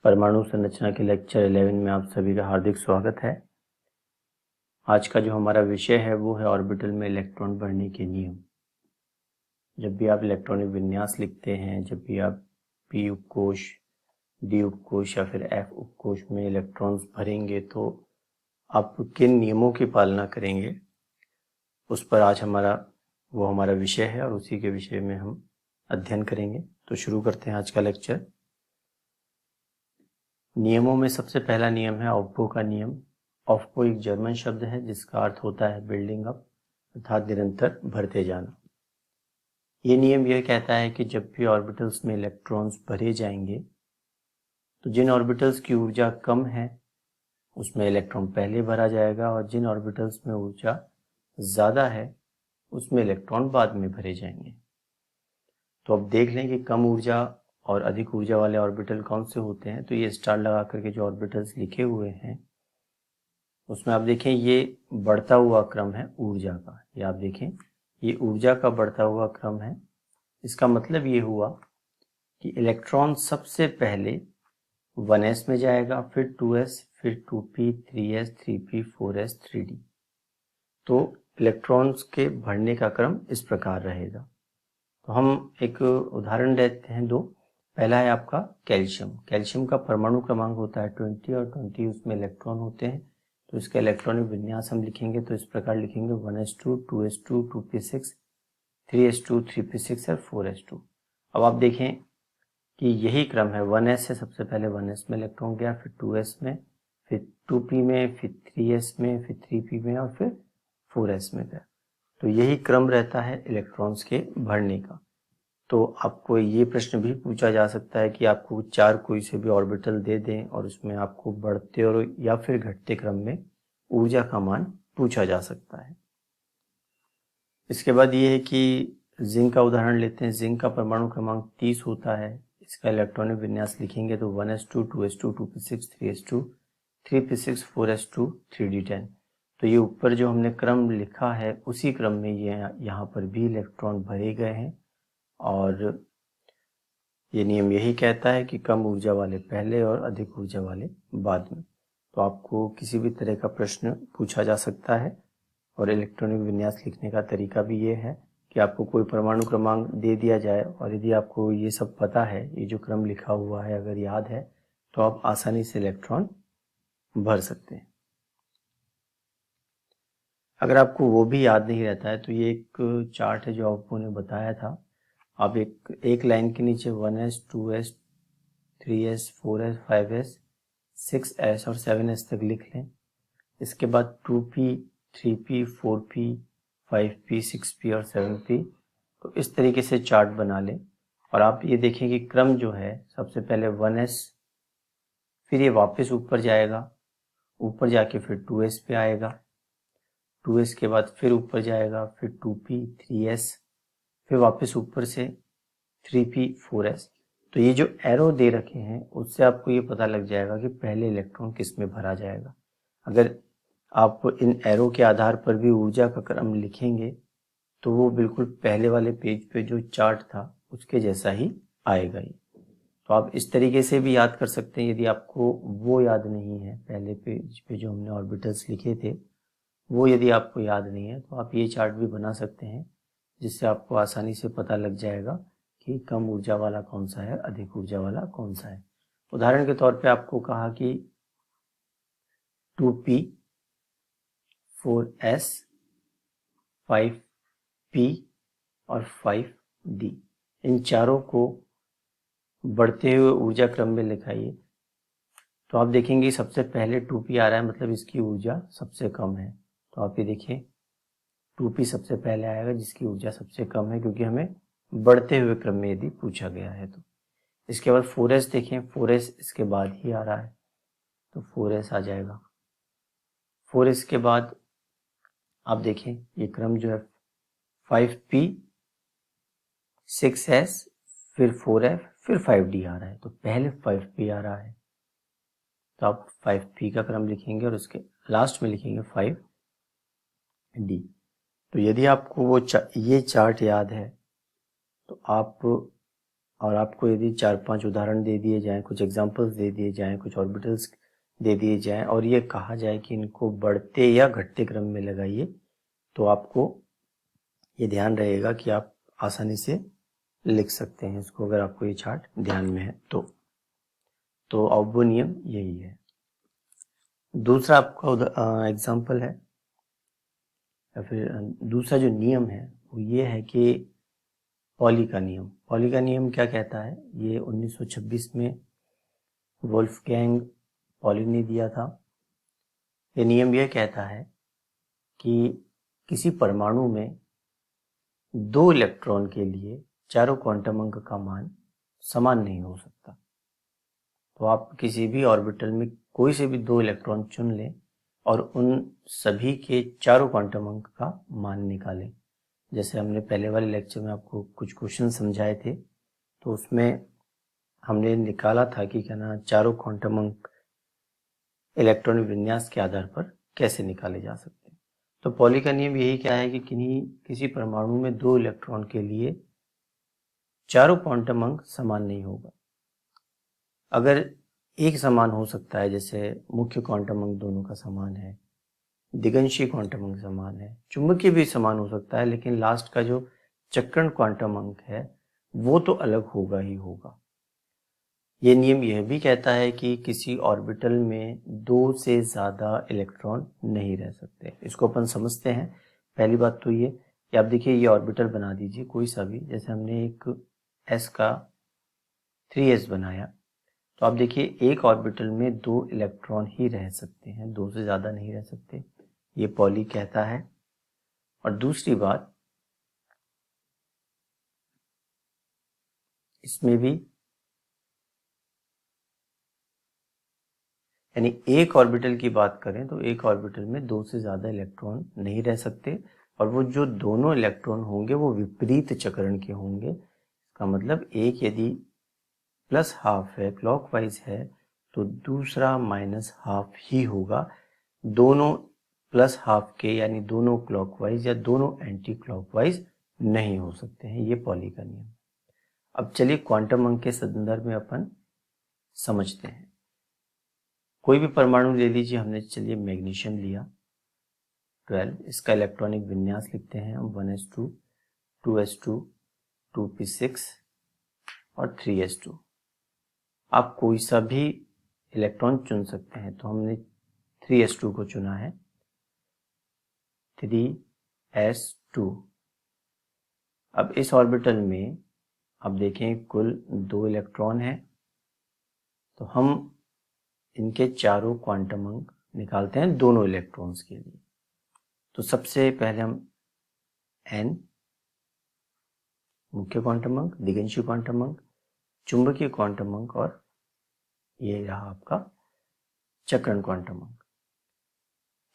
परमाणु संरचना के लेक्चर 11 में आप सभी का हार्दिक स्वागत है। आज का जो हमारा विषय है वो है ऑर्बिटल में इलेक्ट्रॉन भरने के नियम। जब भी आप इलेक्ट्रॉनिक विन्यास लिखते हैं, जब भी आप p उपकोश, d उपकोश या फिर f उपकोश में इलेक्ट्रॉन्स भरेंगे तो आप किन नियमों की पालना करेंगे, उस पर आज हमारा विषय है और उसी के विषय में हम अध्ययन करेंगे। तो शुरू करते हैं आज का लेक्चर। नियमों में सबसे पहला नियम है ऑफ्बो का नियम। ऑफ्बो एक जर्मन शब्द है जिसका अर्थ होता है बिल्डिंग अप, अर्थात निरंतर भरते जाना। ये नियम यह कहता है कि जब भी ऑर्बिटल्स में इलेक्ट्रॉन्स भरे जाएंगे तो जिन ऑर्बिटल्स की ऊर्जा कम है उसमें इलेक्ट्रॉन पहले भरा जाएगा और जिन ऑर्बिटल्स में ऊर्जा ज़्यादा है उसमें इलेक्ट्रॉन बाद में भरे जाएंगे। तो अब देख लें कि कम ऊर्जा और अधिक ऊर्जा वाले ऑर्बिटल कौन से होते हैं। तो ये स्टार लगा करके जो ऑर्बिटल्स लिखे हुए हैं उसमें आप देखें ये बढ़ता हुआ क्रम है ऊर्जा का। ये आप देखें ये ऊर्जा का बढ़ता हुआ क्रम है। इसका मतलब ये हुआ कि इलेक्ट्रॉन सबसे पहले 1s में जाएगा, फिर 2s, फिर 2p, 3s, 3p, 4s, 3d। तो इलेक्ट्रॉन्स के बढ़ने का क्रम इस प्रकार रहेगा। तो हम एक उदाहरण लेते हैं दो। पहला है आपका कैल्शियम। कैल्शियम का परमाणु क्रमांक होता है 20 और 20 उसमें इलेक्ट्रॉन होते हैं। तो इसका इलेक्ट्रॉनिक विन्यास हम लिखेंगे तो इस प्रकार लिखेंगे 1s2, 2s2, 2p6, 3s2, 3p6 और 4s2। अब आप देखें कि यही क्रम है। 1s से सबसे पहले 1s में इलेक्ट्रॉन गया, फिर 2s में, फिर 2p में, फिर 3s में, फिर 3p में और फिर 4s में गया। तो यही क्रम रहता है इलेक्ट्रॉन्स के भरने का। तो आपको ये प्रश्न भी पूछा जा सकता है कि आपको चार कोई से भी ऑर्बिटल दे दें और उसमें आपको बढ़ते और या फिर घटते क्रम में ऊर्जा का मान पूछा जा सकता है। इसके बाद ये है कि जिंक का उदाहरण लेते हैं। जिंक का परमाणु क्रमांक 30 होता है। इसका इलेक्ट्रॉनिक विन्यास लिखेंगे तो 1s2, 2s2, 2p6, 3s2, 3p6, 4s2, 3d10। तो ये ऊपर जो हमने क्रम लिखा है उसी क्रम में ये यहाँ पर भी इलेक्ट्रॉन भरे गए हैं और ये नियम यही कहता है कि कम ऊर्जा वाले पहले और अधिक ऊर्जा वाले बाद में। तो आपको किसी भी तरह का प्रश्न पूछा जा सकता है और इलेक्ट्रॉनिक विन्यास लिखने का तरीका भी ये है कि आपको कोई परमाणु क्रमांक दे दिया जाए और यदि आपको ये सब पता है, ये जो क्रम लिखा हुआ है अगर याद है, तो आप आसानी से इलेक्ट्रॉन भर सकते हैं। अगर आपको वो भी याद नहीं रहता है तो ये एक चार्ट है जो आपको ने बताया था। आप एक लाइन के नीचे 1s, 2s, 3s, 4s, 5s, 6s और 7s तक लिख लें। इसके बाद 2p, 3p, 4p, 5p, 6p और 7p। तो इस तरीके से चार्ट बना लें और आप ये देखें कि क्रम जो है सबसे पहले 1s, फिर ये वापस ऊपर जाएगा, ऊपर जाके फिर 2s पे आएगा, 2s के बाद फिर ऊपर जाएगा, फिर 2p, 3s, फिर वापस ऊपर से 3p, 4s। तो ये जो एरो दे रखे हैं उससे आपको ये पता लग जाएगा कि पहले इलेक्ट्रॉन किस में भरा जाएगा। अगर आप इन एरो के आधार पर भी ऊर्जा का क्रम लिखेंगे तो वो बिल्कुल पहले वाले पेज पे जो चार्ट था उसके जैसा ही आएगा ही। तो आप इस तरीके से भी याद कर सकते हैं। यदि आपको वो याद नहीं है, पहले पेज पे जो हमने ऑर्बिटल्स लिखे थे वो यदि आपको याद नहीं है तो आप ये चार्ट भी बना सकते हैं जिससे आपको आसानी से पता लग जाएगा कि कम ऊर्जा वाला कौन सा है, अधिक ऊर्जा वाला कौन सा है। उदाहरण के तौर पे आपको कहा कि 2p, 4s, 5p और 5d, इन चारों को बढ़ते हुए ऊर्जा क्रम में लिखाइए। तो आप देखेंगे सबसे पहले 2p आ रहा है, मतलब इसकी ऊर्जा सबसे कम है। तो आप ये देखिए 2p सबसे पहले आएगा जिसकी ऊर्जा सबसे कम है, क्योंकि हमें बढ़ते हुए क्रम में यदि पूछा गया है तो। इसके बाद 4s देखें, 4s इसके बाद ही आ रहा है तो 4s आ जाएगा। 4s के बाद आप देखें ये क्रम जो है 5p, 6s, फिर 4f, फिर 5d आ रहा है। तो पहले 5p आ रहा है तो आप 5p का क्रम लिखेंगे और उसके लास्ट में लिखेंगे 5d। तो यदि आपको ये चार्ट याद है तो आप और आपको यदि 4-5 उदाहरण दे दिए जाएं, कुछ एग्जांपल्स दे दिए जाएं, कुछ ऑर्बिटल्स दे दिए जाएं और ये कहा जाए कि इनको बढ़ते या घटते क्रम में लगाइए, तो आपको ये ध्यान रहेगा कि आप आसानी से लिख सकते हैं इसको, अगर आपको ये चार्ट ध्यान में है तो ऑब्बो नियम यही है। दूसरा आपका एग्जाम्पल है या फिर दूसरा जो नियम है वो ये है कि पॉली का नियम। पॉली का नियम क्या कहता है? ये 1926 में वोल्फगैंग पॉली ने दिया था। ये नियम यह कहता है कि किसी परमाणु में 2 इलेक्ट्रॉन के लिए चारों क्वांटम अंक का मान समान नहीं हो सकता। तो आप किसी भी ऑर्बिटल में कोई से भी 2 इलेक्ट्रॉन चुन लें और उन सभी के चारों क्वांटम अंक का मान निकालें। जैसे हमने पहले वाले लेक्चर में आपको कुछ क्वेश्चन समझाए थे, तो उसमें हमने निकाला था कि क्या ना चारों क्वांटम अंक इलेक्ट्रॉनिक विन्यास के आधार पर कैसे निकाले जा सकते हैं। तो पॉली का नियम यही क्या है कि किसी परमाणु में 2 इलेक्ट्रॉन के लिए चारों क्वांटम अंक समान नहीं होगा। अगर एक समान हो सकता है, जैसे मुख्य क्वांटम अंक दोनों का समान है, दिगंशीय क्वांटम अंक समान है, चुंबकीय भी समान हो सकता है, लेकिन लास्ट का जो चक्रण क्वांटम अंक है वो तो अलग होगा ही होगा। ये नियम यह भी कहता है कि किसी ऑर्बिटल में 2 से ज़्यादा इलेक्ट्रॉन नहीं रह सकते। इसको अपन समझते हैं। पहली बात तो ये कि आप देखिए, ये ऑर्बिटल बना दीजिए कोई सा भी। जैसे हमने एक s का 3s बनाया, तो आप देखिए एक ऑर्बिटल में 2 इलेक्ट्रॉन ही रह सकते हैं, 2 से ज़्यादा नहीं रह सकते, ये पॉली कहता है। और दूसरी बात, इसमें भी यानी एक ऑर्बिटल की बात करें तो एक ऑर्बिटल में 2 से ज़्यादा इलेक्ट्रॉन नहीं रह सकते, और वो जो दोनों इलेक्ट्रॉन होंगे वो विपरीत चक्रण के होंगे। इसका मतलब एक यदि प्लस हाफ है, क्लॉकवाइज है, तो दूसरा माइनस हाफ ही होगा। दोनों प्लस हाफ के यानी दोनों क्लॉकवाइज या दोनों एंटी क्लॉकवाइज नहीं हो सकते हैं। ये पॉली का नियम। अब चलिए क्वांटम अंक के संदर्भ में अपन समझते हैं। कोई भी परमाणु ले लीजिए, हमने चलिए मैग्नीशियम लिया 12, इसका इलेक्ट्रॉनिक विन्यास लिखते हैं हम 1s2, 2s2, 2p6 और 3s2। आप कोई सा भी इलेक्ट्रॉन चुन सकते हैं, तो हमने 3s2 को चुना है, 3s2। अब इस ऑर्बिटल में अब देखें कुल 2 इलेक्ट्रॉन हैं, तो हम इनके चारों क्वांटम अंक निकालते हैं दोनों इलेक्ट्रॉन्स के लिए। तो सबसे पहले हम n मुख्य क्वांटम अंक, दिगंशीय क्वांटम अंक, चुंबकीय क्वांटम अंक और ये रहा आपका चक्रण क्वांटम अंक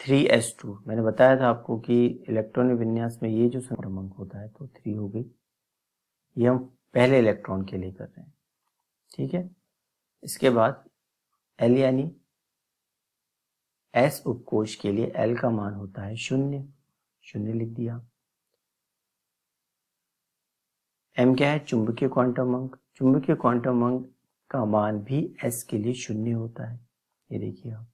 3s2। मैंने बताया था आपको कि इलेक्ट्रॉनिक विन्यास में ये जो क्वांटम अंक होता है तो 3 हो गई। ये हम पहले इलेक्ट्रॉन के लिए कर रहे हैं, ठीक है। इसके बाद L यानी s उपकोश के लिए L का मान होता है 0, 0 लिख दिया। m क्या है? चुंबकीय क्वांटम अंक। चुंबकीय क्वांटम अंक का मान भी s के लिए 0 होता है, ये देखिए आप।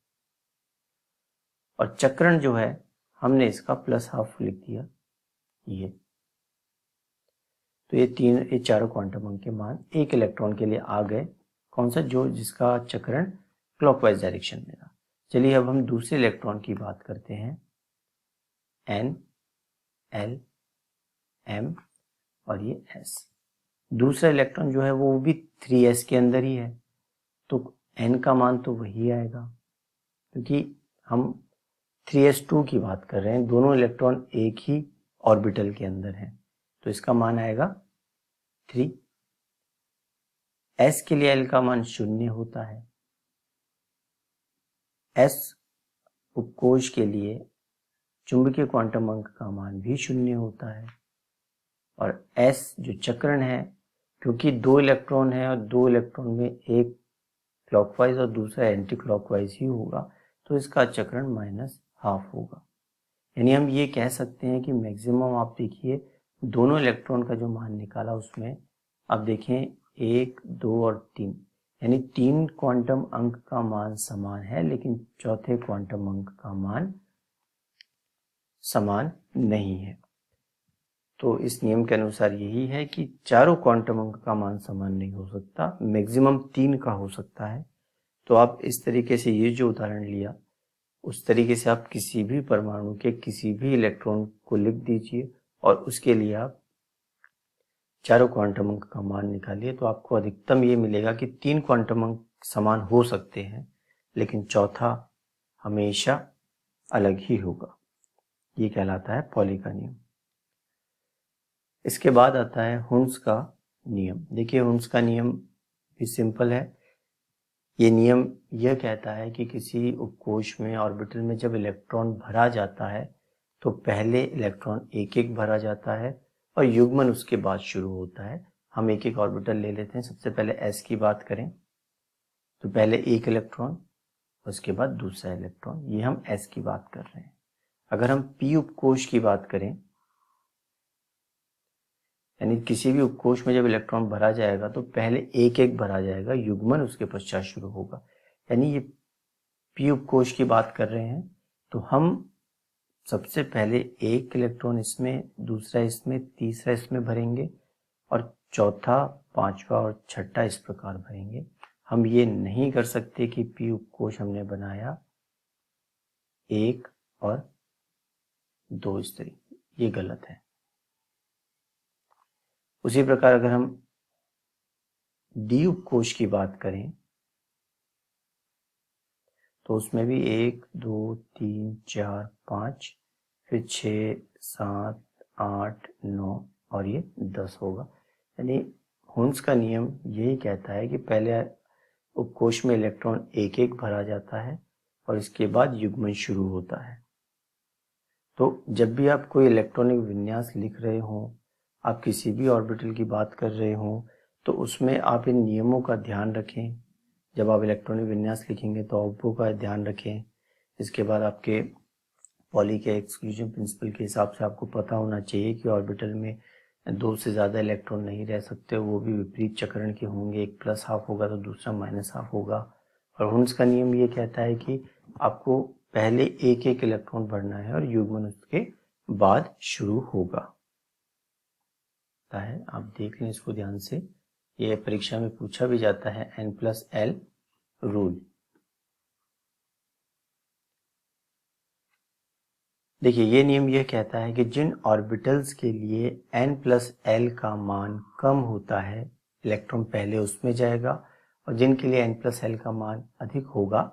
और चक्रण जो है हमने इसका प्लस हाफ लिख दिया ये। तो ये चारों क्वांटम अंक के मान एक इलेक्ट्रॉन के लिए आ गए। कौन सा? जो जिसका चक्रण क्लॉकवाइज डायरेक्शन में था। चलिए अब हम दूसरे इलेक्ट्रॉन की बात करते हैं, n, l, m और ये s। दूसरा इलेक्ट्रॉन जो है वो भी 3s के अंदर ही है, तो n का मान तो वही आएगा, क्योंकि हम 3s2 की बात कर रहे हैं, दोनों इलेक्ट्रॉन एक ही ऑर्बिटल के अंदर हैं, तो इसका मान आएगा 3। s के लिए l का मान 0 होता है। s उपकोश के लिए चुंबकीय क्वांटम अंक का मान भी 0 होता है। और s जो चक्रण है, क्योंकि 2 इलेक्ट्रॉन है और 2 इलेक्ट्रॉन में एक क्लॉकवाइज और दूसरा एंटी क्लॉकवाइज ही होगा, तो इसका चक्रण माइनस हाफ होगा। यानी हम ये कह सकते हैं कि मैक्सिमम आप देखिए दोनों इलेक्ट्रॉन का जो मान निकाला उसमें आप देखें 1, 2 और 3, यानी 3 क्वांटम अंक का मान समान है, लेकिन चौथे क्वांटम अंक का मान समान नहीं है। तो इस नियम के अनुसार यही है कि चारों क्वांटम अंक का मान समान नहीं हो सकता, मैक्सिमम 3 का हो सकता है। तो आप इस तरीके से ये जो उदाहरण लिया उस तरीके से आप किसी भी परमाणु के किसी भी इलेक्ट्रॉन को लिख दीजिए और उसके लिए आप चारों क्वांटम अंक का मान निकालिए, तो आपको अधिकतम ये मिलेगा कि 3 क्वांटम अंक समान हो सकते हैं, लेकिन चौथा हमेशा अलग ही होगा। ये कहलाता है पॉली का नियम। इसके बाद आता है हुंस का नियम। देखिए, हुंस का नियम भी सिंपल है। ये नियम यह कहता है कि किसी उपकोश में ऑर्बिटल में जब इलेक्ट्रॉन भरा जाता है तो पहले इलेक्ट्रॉन एक एक भरा जाता है और युग्मन उसके बाद शुरू होता है। हम एक एक ऑर्बिटल ले लेते हैं। सबसे पहले s की बात करें तो पहले एक इलेक्ट्रॉन, उसके बाद दूसरा इलेक्ट्रॉन, ये हम s की बात कर रहे हैं। अगर हम p उपकोश की बात करें, यानी किसी भी उपकोश में जब इलेक्ट्रॉन भरा जाएगा तो पहले एक एक भरा जाएगा, युग्मन उसके पश्चात शुरू होगा। यानी ये p उपकोश की बात कर रहे हैं, तो हम सबसे पहले एक इलेक्ट्रॉन इसमें, दूसरा इसमें, तीसरा इसमें भरेंगे और चौथा, पांचवा और छठा इस प्रकार भरेंगे। हम ये नहीं कर सकते कि p उपकोश हमने बनाया 1 और 2 इस तरीके, ये गलत है। उसी प्रकार अगर हम d उपकोश की बात करें तो उसमें भी 1, 2, 3, 4, 5, फिर 6, 7, 8, 9 और ये 10 होगा। यानी हुंस का नियम यही कहता है कि पहले उपकोश में इलेक्ट्रॉन एक एक भरा जाता है और इसके बाद युग्मन शुरू होता है। तो जब भी आप कोई इलेक्ट्रॉनिक विन्यास लिख रहे हों, आप किसी भी ऑर्बिटल की बात कर रहे हों, तो उसमें आप इन नियमों का ध्यान रखें। जब आप इलेक्ट्रॉनिक विन्यास लिखेंगे तो ऑब्बो का ध्यान रखें। इसके बाद आपके पॉली के एक्सक्लूजन प्रिंसिपल के हिसाब से आपको पता होना चाहिए कि ऑर्बिटल में 2 से ज़्यादा इलेक्ट्रॉन नहीं रह सकते, वो भी विपरीत चक्रण के होंगे। एक प्लस हाफ होगा तो दूसरा माइनस हाफ होगा। और हुंस का नियम ये कहता है कि आपको पहले एक एक इलेक्ट्रॉन भरना है और युग्मन उसके बाद शुरू होगा। है, आप देख लें इसको ध्यान से। ये परीक्षा में पूछा भी जाता है, n+l रूल। देखिए, ये नियम यह कहता है कि जिन ऑर्बिटल्स के लिए n+l का मान कम होता है, इलेक्ट्रॉन पहले उसमें जाएगा, और जिनके लिए n+l का मान अधिक होगा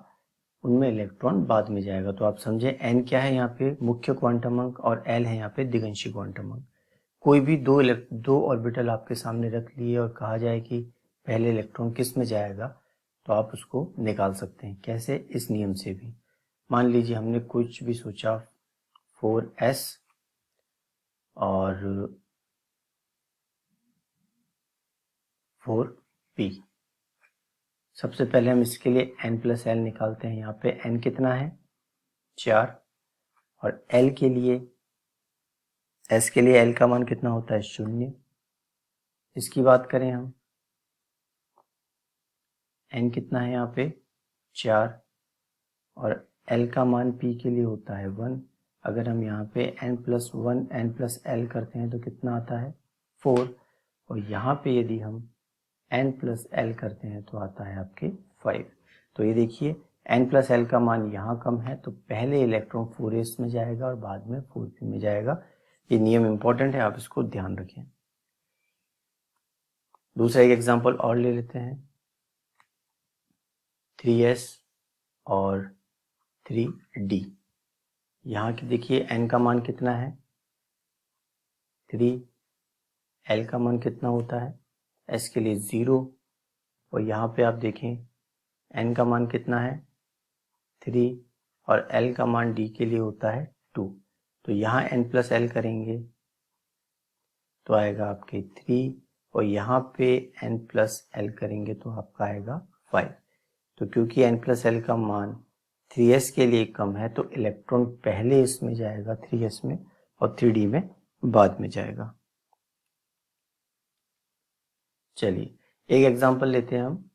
उनमें इलेक्ट्रॉन बाद में जाएगा। तो आप समझे, n क्या है यहाँ पे मुख्य क्वांटम अंक और l है यहाँ पे दिगंशी क्वांटम अंक। कोई भी दो ऑर्बिटल आपके सामने रख लिए और कहा जाए कि पहले इलेक्ट्रॉन किस में जाएगा, तो आप उसको निकाल सकते हैं। कैसे? इस नियम से भी। मान लीजिए हमने कुछ भी सोचा 4s और 4p। सबसे पहले हम इसके लिए n+l निकालते हैं। यहाँ पे n कितना है? 4। और l के लिए, s के लिए l का मान कितना होता है? 0। इसकी बात करें हम, n कितना है यहाँ पे? 4। और l का मान p के लिए होता है 1। अगर हम यहाँ पे n+1 n+l करते हैं तो कितना आता है? 4। और यहाँ पे यदि हम n+l करते हैं तो आता है आपके 5। तो ये देखिए, n+l का मान यहाँ कम है तो पहले इलेक्ट्रॉन 4s में जाएगा और बाद में 4p में जाएगा। ये नियम इंपॉर्टेंट है, आप इसको ध्यान रखें। दूसरा एक एग्जांपल और ले लेते हैं, 3s और 3d। यहाँ की देखिए n का मान कितना है? 3। l का मान कितना होता है? s के लिए 0। और यहाँ पे आप देखें n का मान कितना है? 3। और l का मान d के लिए होता है 2। तो यहाँ n+l करेंगे तो आएगा आपके 3, और यहाँ पे n+l करेंगे तो आपका आएगा 5। तो क्योंकि n+l का मान 3s के लिए कम है तो इलेक्ट्रॉन पहले इसमें जाएगा 3s में और 3d में बाद में जाएगा। चलिए, एक एग्जांपल लेते हैं हम